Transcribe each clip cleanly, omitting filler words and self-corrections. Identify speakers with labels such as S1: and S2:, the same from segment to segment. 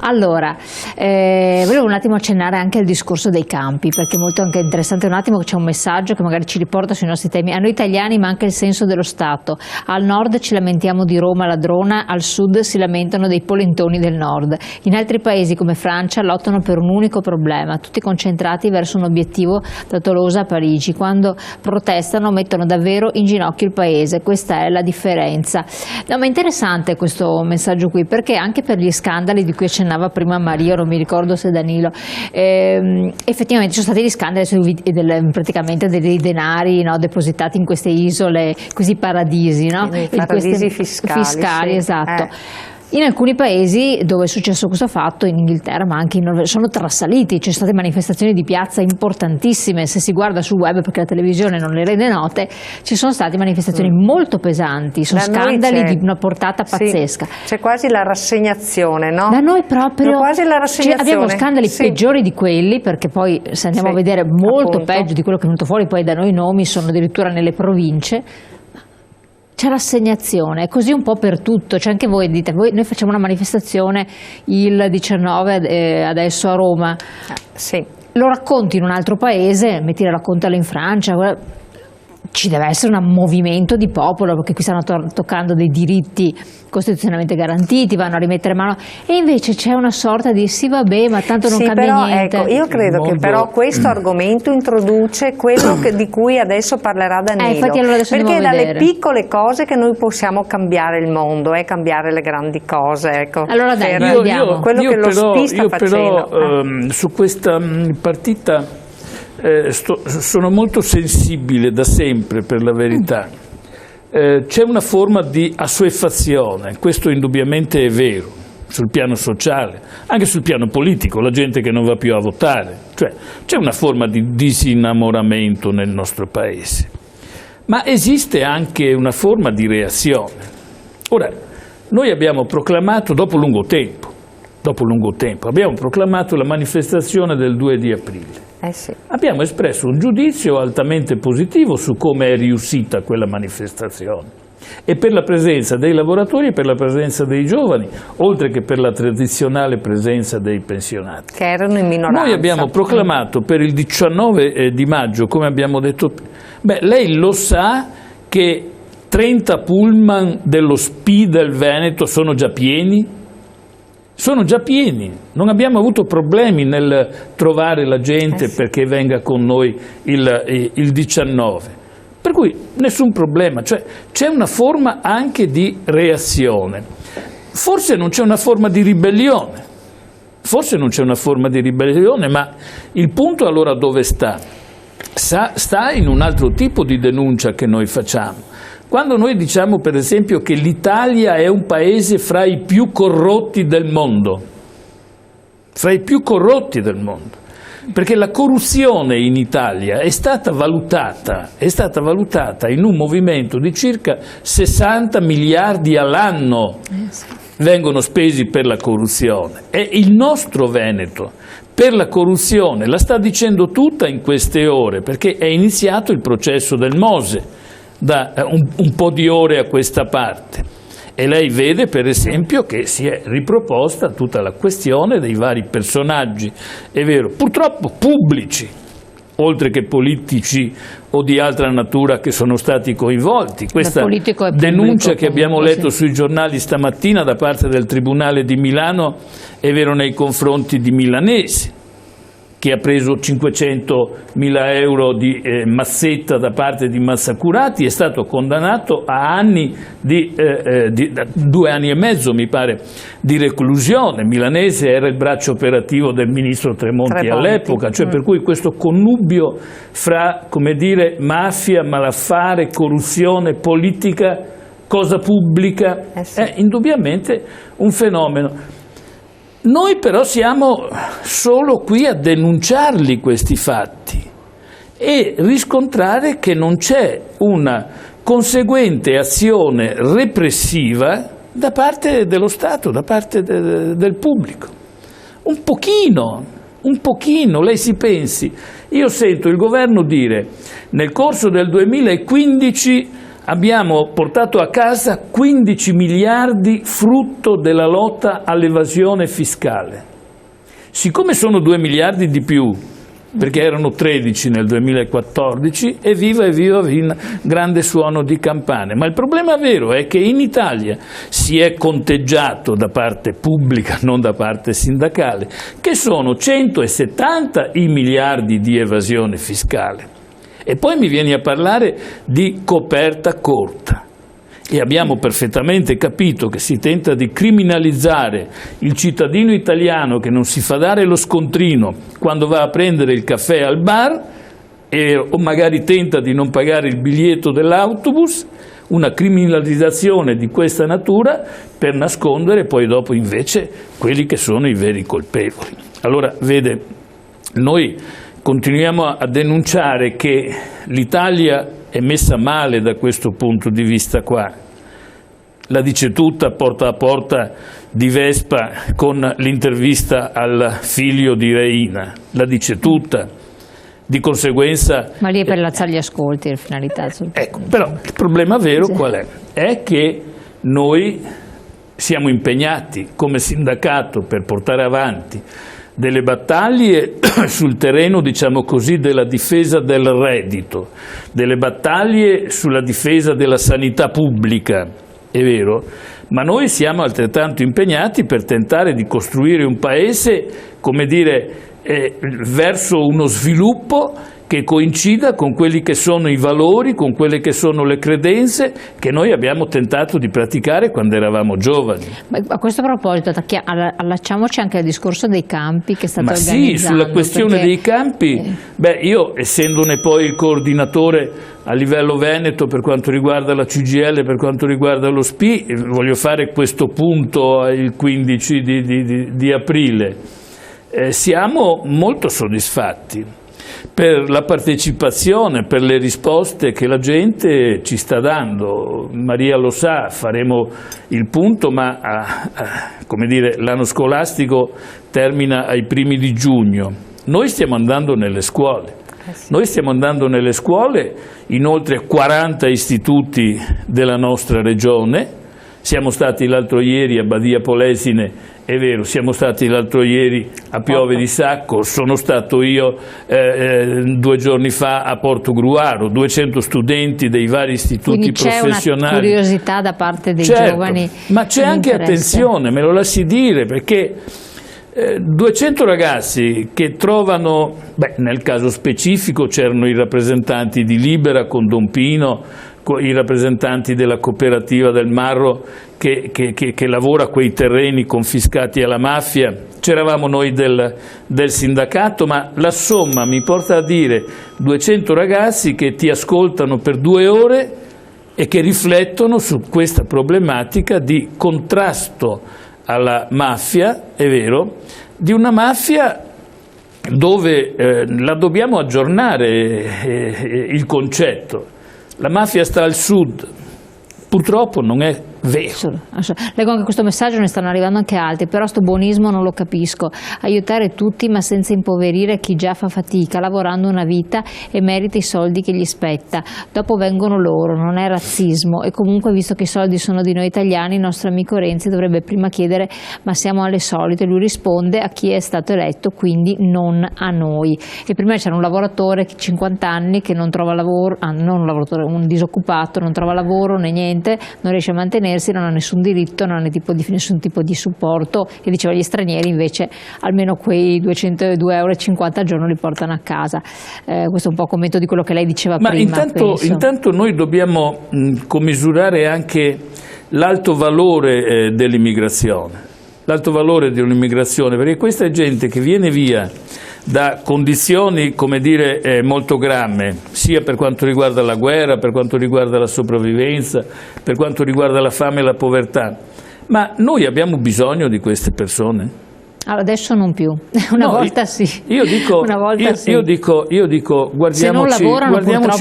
S1: Allora, volevo un attimo accennare anche al discorso dei campi, perché è molto anche interessante un attimo, che c'è un messaggio che magari ci riporta sui nostri temi. A noi italiani manca il senso dello Stato. Al nord ci lamentiamo di Roma ladrona, al sud si lamentano dei polentoni del nord. In altri paesi come Francia lottano per un unico problema, tutti concentrati verso un obiettivo da Tolosa a Parigi. Quando protestano mettono davvero in ginocchio il paese, questa è la differenza. No, ma è interessante questo messaggio qui, perché anche per gli scandali di cui accennava prima Maria, non mi ricordo se Danilo, effettivamente ci sono stati gli scandali praticamente dei denari, no, depositati in queste isole, questi paradisi, no?
S2: Paradisi fiscali,
S1: sì. Esatto. In alcuni paesi dove è successo questo fatto, in Inghilterra ma anche in Norvegia, sono trasaliti, ci sono state manifestazioni di piazza importantissime. Se si guarda sul web, perché la televisione non le rende note, ci sono state manifestazioni molto pesanti, sono scandali di una portata pazzesca.
S2: Sì, c'è quasi la rassegnazione, no?
S1: Da noi proprio
S2: quasi la rassegnazione.
S1: Abbiamo scandali peggiori di quelli, perché poi se andiamo a vedere molto peggio di quello che è venuto fuori, poi da noi i nomi sono addirittura nelle province. C'è l'assegnazione, è così un po' per tutto, cioè anche voi dite, noi facciamo una manifestazione il 19 adesso a Roma, lo racconti in un altro paese, metti la raccontalo in Francia, ci deve essere un movimento di popolo, perché qui stanno toccando dei diritti costituzionalmente garantiti, vanno a rimettere mano, e invece c'è una sorta di sì vabbè, ma tanto non cambia
S2: però,
S1: niente.
S2: Ecco, io credo che però questo argomento introduce quello di cui adesso parlerà Danilo,
S1: infatti allora adesso
S2: perché è dalle
S1: vedere.
S2: piccole cose che noi possiamo cambiare il mondo, cambiare le grandi cose, ecco.
S1: Allora dai,
S2: quello che lo SPI sta facendo.
S3: Su questa partita sono molto sensibile da sempre, per la verità. C'è una forma di assuefazione, questo indubbiamente è vero, sul piano sociale, anche sul piano politico, la gente che non va più a votare, cioè c'è una forma di disinnamoramento nel nostro paese, ma esiste anche una forma di reazione. Ora, noi abbiamo proclamato dopo lungo tempo, abbiamo proclamato la manifestazione del 2 di aprile. Abbiamo espresso un giudizio altamente positivo su come è riuscita quella manifestazione, e per la presenza dei lavoratori e per la presenza dei giovani, oltre che per la tradizionale presenza dei pensionati.
S2: Che erano in minoranza.
S3: Noi abbiamo proclamato per il 19 di maggio, come abbiamo detto, lei lo sa che 30 pullman dello SPI del Veneto sono già pieni? Sono già pieni, non abbiamo avuto problemi nel trovare la gente perché venga con noi il 19, per cui nessun problema, cioè c'è una forma anche di reazione. Forse non c'è una forma di ribellione, ma il punto allora dove sta? Sta in un altro tipo di denuncia che noi facciamo. Quando noi diciamo per esempio che l'Italia è un paese fra i più corrotti del mondo, perché la corruzione in Italia è stata valutata in un movimento di circa 60 miliardi all'anno vengono spesi per la corruzione, e il nostro Veneto per la corruzione la sta dicendo tutta in queste ore, perché è iniziato il processo del Mose da un po' di ore a questa parte, e lei vede per esempio che si è riproposta tutta la questione dei vari personaggi, è vero, purtroppo pubblici, oltre che politici o di altra natura, che sono stati coinvolti. Questa denuncia che abbiamo letto sui giornali stamattina da parte del Tribunale di Milano è vero nei confronti di Milanesi, che ha preso 500.000 euro di mazzetta da parte di Massacurati, è stato condannato a anni 2 anni e mezzo, mi pare, di reclusione. Milanese era il braccio operativo del ministro Tremonti all'epoca, cioè per cui questo connubio fra, come dire, mafia, malaffare, corruzione, politica, cosa pubblica, è indubbiamente un fenomeno. Noi però siamo solo qui a denunciarli questi fatti e riscontrare che non c'è una conseguente azione repressiva da parte dello Stato, da parte del pubblico. Un pochino, lei si pensi, io sento il governo dire nel corso del 2015 abbiamo portato a casa 15 miliardi frutto della lotta all'evasione fiscale. Siccome sono 2 miliardi di più, perché erano 13 nel 2014, evviva grande suono di campane. Ma il problema vero è che in Italia si è conteggiato da parte pubblica, non da parte sindacale, che sono 170 i miliardi di evasione fiscale. E poi mi vieni a parlare di coperta corta. E abbiamo perfettamente capito che si tenta di criminalizzare il cittadino italiano che non si fa dare lo scontrino quando va a prendere il caffè al bar o magari tenta di non pagare il biglietto dell'autobus, una criminalizzazione di questa natura per nascondere poi dopo invece quelli che sono i veri colpevoli. Allora, vede, noi continuiamo a denunciare che l'Italia è messa male da questo punto di vista qua. La dice tutta porta a porta di Vespa con l'intervista al figlio di Reina, la dice tutta. Di conseguenza...
S1: Ma lì è per alzare gli ascolti, le finalità.
S3: Ecco, però il problema vero qual è? È che noi siamo impegnati come sindacato per portare avanti delle battaglie sul terreno, diciamo così, della difesa del reddito, delle battaglie sulla difesa della sanità pubblica, è vero, ma noi siamo altrettanto impegnati per tentare di costruire un paese, come dire, verso uno sviluppo che coincida con quelli che sono i valori, con quelle che sono le credenze che noi abbiamo tentato di praticare quando eravamo giovani.
S1: Ma a questo proposito allacciamoci anche al discorso dei campi che state
S3: organizzando.
S1: Ma sì,
S3: sulla questione dei campi, io essendone poi il coordinatore a livello veneto per quanto riguarda la CGIL, per quanto riguarda lo SPI, voglio fare questo punto il 15 di aprile. Siamo molto soddisfatti per la partecipazione, per le risposte che la gente ci sta dando. Maria lo sa, faremo il punto, ma come dire, l'anno scolastico termina ai primi di giugno. Noi stiamo andando nelle scuole. Noi stiamo andando nelle scuole in oltre 40 istituti della nostra regione. Siamo stati l'altro ieri a Badia Polesine, è vero, siamo stati l'altro ieri a Piove di Sacco, sono stato io 2 giorni fa a Portogruaro, 200 studenti dei vari istituti professionali.
S1: Quindi c'è una curiosità da parte dei giovani.
S3: Ma c'è anche attenzione, me lo lasci dire, perché 200 ragazzi che trovano, nel caso specifico c'erano i rappresentanti di Libera con Don Pino, i rappresentanti della cooperativa del Marro che lavora quei terreni confiscati alla mafia, c'eravamo noi del sindacato, ma la somma mi porta a dire 200 ragazzi che ti ascoltano per 2 ore e che riflettono su questa problematica di contrasto alla mafia, è vero, di una mafia dove la dobbiamo aggiornare il concetto. La mafia sta al sud, purtroppo non è vero.
S1: Leggo anche questo messaggio, ne stanno arrivando anche altri, però sto buonismo non lo capisco. Aiutare tutti ma senza impoverire chi già fa fatica, lavorando una vita e merita i soldi che gli spetta. Dopo vengono loro, non è razzismo. E comunque, visto che i soldi sono di noi italiani, il nostro amico Renzi dovrebbe prima chiedere ma siamo alle solite. Lui risponde a chi è stato eletto, quindi non a noi. E prima c'era un lavoratore di 50 anni che non trova lavoro, non un lavoratore, un disoccupato, non trova lavoro né niente, non riesce a mantenersi, non ha nessun diritto, non ha nessun tipo di supporto, e diceva agli stranieri invece almeno quei 202,50 euro al giorno li portano a casa. Questo è un po' commento di quello che lei diceva prima.
S3: Intanto noi dobbiamo commisurare anche l'alto valore dell'immigrazione, perché questa è gente che viene via da condizioni, come dire, molto gramme, sia per quanto riguarda la guerra, per quanto riguarda la sopravvivenza, per quanto riguarda la fame e la povertà. Ma noi abbiamo bisogno di queste persone?
S1: Adesso non più, volta sì.
S3: Io dico guardiamoci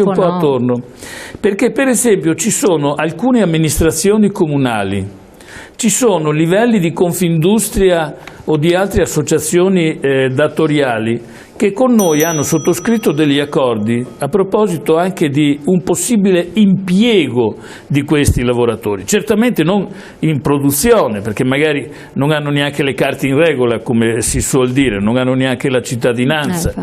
S3: un po' attorno, perché per esempio ci sono alcune amministrazioni comunali, ci sono livelli di Confindustria o di altre associazioni datoriali che con noi hanno sottoscritto degli accordi a proposito anche di un possibile impiego di questi lavoratori. Certamente non in produzione, perché magari non hanno neanche le carte in regola, come si suol dire, non hanno neanche la cittadinanza.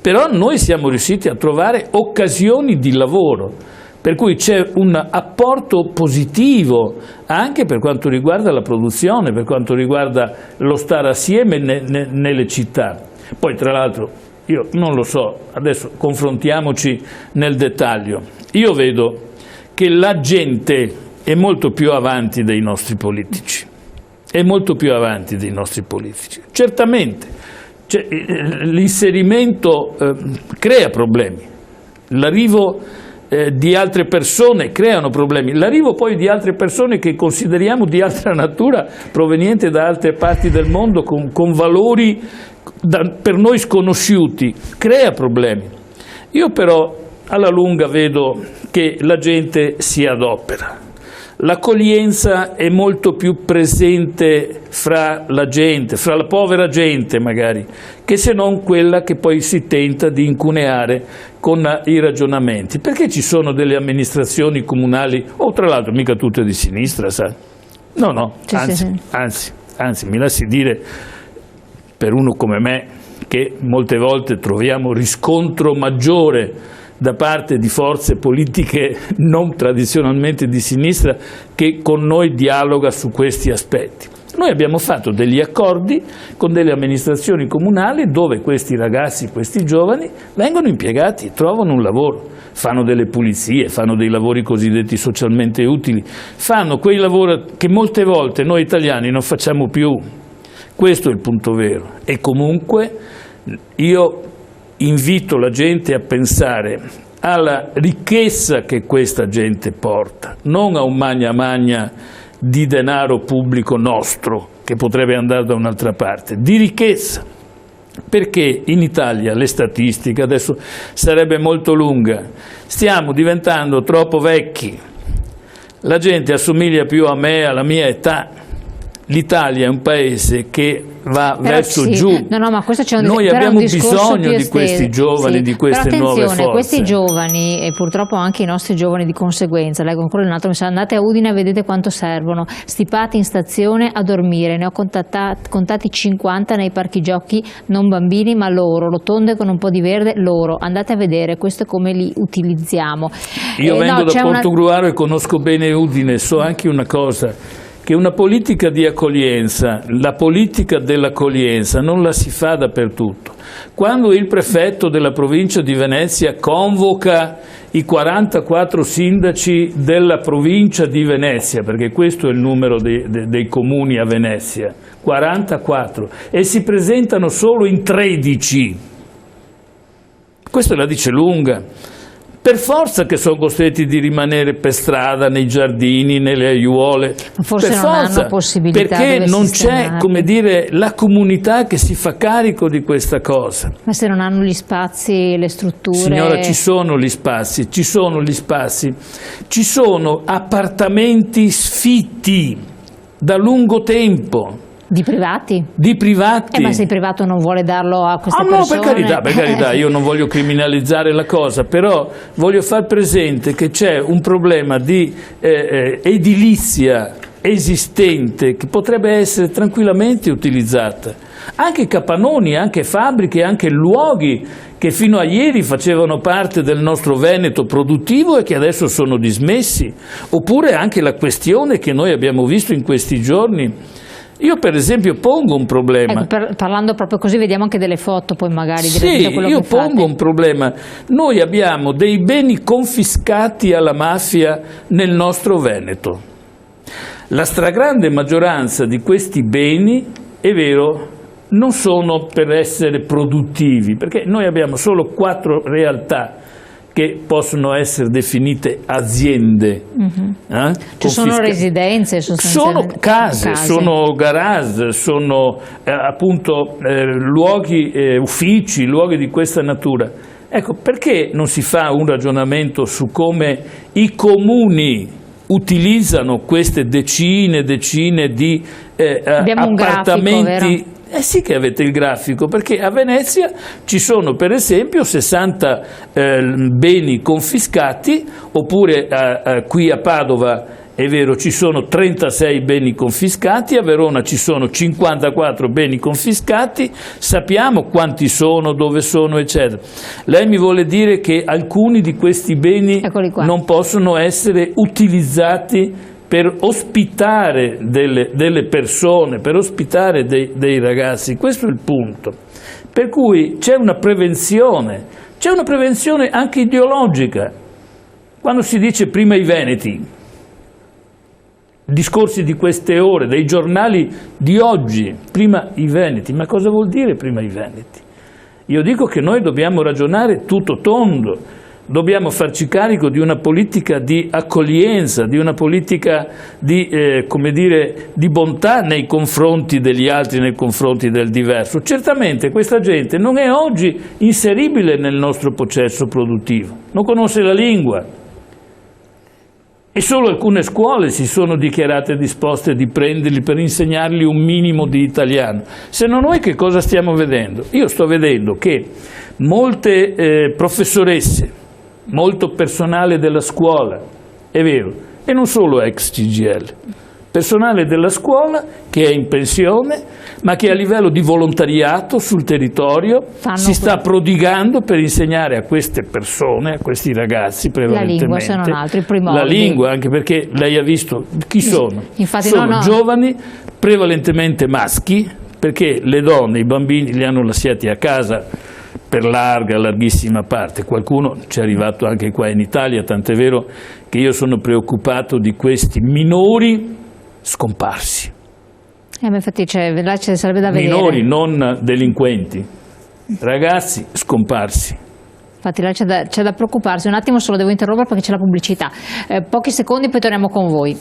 S3: Però noi siamo riusciti a trovare occasioni di lavoro, per cui c'è un apporto positivo anche per quanto riguarda la produzione, per quanto riguarda lo stare assieme nelle città. Poi tra l'altro, io non lo so, adesso confrontiamoci nel dettaglio. Io vedo che la gente è molto più avanti dei nostri politici, è molto più avanti dei nostri politici. Certamente, l'inserimento crea problemi, l'arrivo di altre persone creano problemi, l'arrivo poi di altre persone che consideriamo di altra natura, provenienti da altre parti del mondo, con valori per noi sconosciuti, crea problemi. Io però alla lunga vedo che la gente si adopera. L'accoglienza è molto più presente fra la gente, fra la povera gente magari, che se non quella che poi si tenta di incuneare con i ragionamenti. Perché ci sono delle amministrazioni comunali, tra l'altro mica tutte di sinistra, sa? No, anzi, mi lasci dire, per uno come me, che molte volte troviamo riscontro maggiore da parte di forze politiche non tradizionalmente di sinistra, che con noi dialoga su questi aspetti. Noi abbiamo fatto degli accordi con delle amministrazioni comunali dove questi ragazzi, questi giovani, vengono impiegati, trovano un lavoro, fanno delle pulizie, fanno dei lavori cosiddetti socialmente utili, fanno quei lavori che molte volte noi italiani non facciamo più. Questo è il punto vero. E comunque io invito la gente a pensare alla ricchezza che questa gente porta, non a un magna magna di denaro pubblico nostro che potrebbe andare da un'altra parte, di ricchezza. Perché in Italia le statistiche, adesso sarebbe molto lunga, stiamo diventando troppo vecchi, la gente assomiglia più a me, alla mia età. L'Italia è un paese che va verso giù.
S1: Ma questo c'è
S3: Noi abbiamo bisogno di questi giovani, di queste nuove forze.
S1: Questi giovani, e purtroppo anche i nostri giovani di conseguenza, leggo ancora un altro messaggio: andate a Udine e vedete quanto servono, stipati in stazione a dormire, ne ho contati 50 nei parchi giochi, non bambini ma loro, rotonde con un po' di verde, loro, andate a vedere, questo è come li utilizziamo.
S3: Io vengo da Portogruaro e conosco bene Udine, so anche una cosa, che una politica di accoglienza, la politica dell'accoglienza non la si fa dappertutto. Quando il prefetto della provincia di Venezia convoca i 44 sindaci della provincia di Venezia, perché questo è il numero dei comuni a Venezia, 44, e si presentano solo in 13, questo la dice lunga. Per forza che sono costretti di rimanere per strada, nei giardini, nelle aiuole.
S1: Forse
S3: per
S1: non
S3: forza,
S1: hanno possibilità,
S3: perché non c'è, come dire, la comunità che si fa carico di questa cosa.
S1: Ma se non hanno gli spazi, le strutture...
S3: Signora, ci sono gli spazi, ci sono appartamenti sfitti da lungo tempo.
S1: Di privati?
S3: Di privati.
S1: Ma se il privato non vuole darlo a queste persone...
S3: No, per carità, io non voglio criminalizzare la cosa, però voglio far presente che c'è un problema di edilizia esistente che potrebbe essere tranquillamente utilizzata. Anche capannoni, anche fabbriche, anche luoghi che fino a ieri facevano parte del nostro Veneto produttivo e che adesso sono dismessi. Oppure anche la questione che noi abbiamo visto in questi giorni. Io per esempio pongo un problema.
S1: Parlando proprio così, vediamo anche delle foto poi magari.
S3: Io pongo un problema. Noi abbiamo dei beni confiscati alla mafia nel nostro Veneto. La stragrande maggioranza di questi beni, è vero, non sono per essere produttivi, perché noi abbiamo solo 4 realtà che possono essere definite aziende.
S1: Ci sono residenze,
S3: sono case, sono garage, sono appunto luoghi, uffici, luoghi di questa natura. Ecco, perché non si fa un ragionamento su come i comuni utilizzano queste decine di appartamenti Eh sì che avete il grafico, perché a Venezia ci sono per esempio 60 beni confiscati, oppure qui a Padova è vero ci sono 36 beni confiscati, a Verona ci sono 54 beni confiscati, sappiamo quanti sono, dove sono, eccetera. Lei mi vuole dire che alcuni di questi beni non possono essere utilizzati per ospitare delle persone, per ospitare dei ragazzi? Questo è il punto. Per cui c'è una prevenzione anche ideologica. Quando si dice prima i veneti, discorsi di queste ore, dei giornali di oggi, prima i veneti, ma cosa vuol dire prima i veneti? Io dico che noi dobbiamo ragionare tutto tondo, dobbiamo farci carico di una politica di accoglienza, di una politica di, come dire, di bontà nei confronti degli altri, nei confronti del diverso. Certamente questa gente non è oggi inseribile nel nostro processo produttivo, non conosce la lingua. E solo alcune scuole si sono dichiarate disposte di prenderli per insegnargli un minimo di italiano. Se no noi che cosa stiamo vedendo? Io sto vedendo che molte professoresse, molto personale della scuola, è vero, e non solo ex CGIL, personale della scuola che è in pensione, ma che a livello di volontariato sul territorio si sta prodigando per insegnare a queste persone, a questi ragazzi prevalentemente, la lingua, se non altro, i primordi. La lingua, anche perché lei ha visto chi sono. Infatti, sono giovani, prevalentemente maschi, perché le donne, i bambini li hanno lasciati a casa per larghissima parte. Qualcuno ci è arrivato anche qua in Italia, tant'è vero che io sono preoccupato di questi minori scomparsi.
S1: Infatti là ci sarebbe da vedere.
S3: Minori, non delinquenti, ragazzi scomparsi.
S1: Infatti là c'è da preoccuparsi. Un attimo solo devo interrompere perché c'è la pubblicità. Pochi secondi poi torniamo con voi.